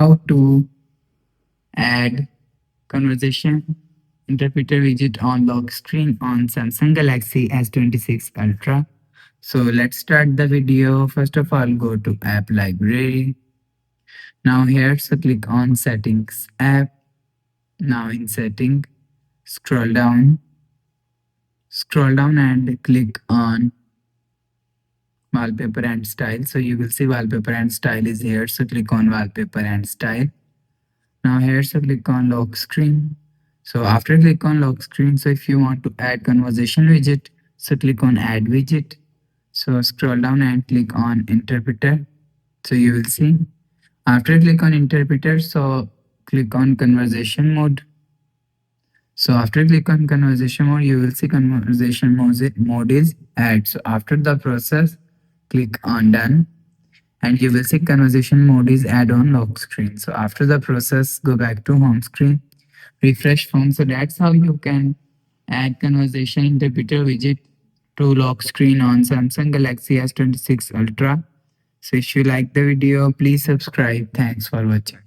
How to add conversation interpreter widget on lock screen on Samsung Galaxy S26 Ultra. So let's start the video. First of all, go to app library. Now here, so click on settings app. Now in setting, scroll down and click on wallpaper and style. So you will see wallpaper and style is here. So click on wallpaper and style. Now here, so click on lock screen. So after click on lock screen, so if you want to add conversation widget, so click on add widget. So scroll down and click on interpreter. So you will see. After click on interpreter, so click on conversation mode. So after click on conversation mode, you will see conversation mode is add. So after the process, click on done and you will see conversation mode is add on lock screen. So after the process, go back to home screen, refresh phone. So that's how you can add conversation interpreter widget to lock screen on Samsung Galaxy S26 Ultra. So if you like the video, please subscribe. Thanks for watching.